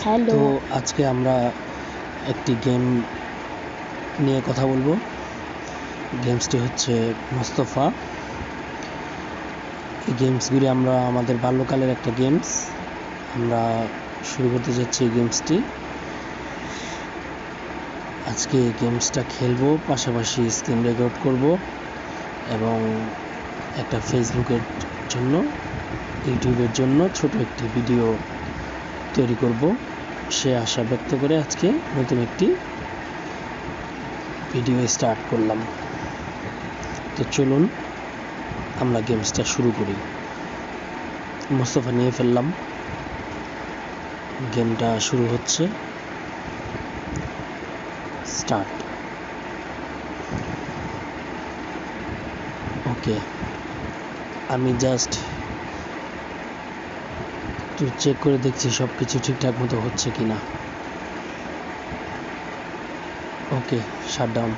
Hello. তো আজকে আমরা একটি গেম নিয়ে কথা বলবো। গেমসটি হচ্ছে মোস্তফা। এই গেমসগুলি আমরা আমাদের বাল্যকালের একটা গেমস। আমরা শুরু করতে যাচ্ছি এই গেমসটি। আজকে এই গেমসটা খেলবো, পাশাপাশি স্ক্রিন রেকর্ড করব এবং একটা ফেসবুকের জন্য, ইউটিউবের জন্য ছোট একটি ভিডিও তৈরি করব। সে আশা ব্যক্ত করে আজকে নতুন একটি ভিডিও স্টার্ট করলাম। তো চলুন আমরা গেমসটা শুরু করি। মোস্তফা নিয়ে ফেললাম, গেমটা শুরু হচ্ছে। স্টার্ট। ওকে, আমি জাস্ট একটু চেক করে দেখছি সব কিছু ঠিকঠাক মতো হচ্ছে কিনা। ওকে, শাটডাউন।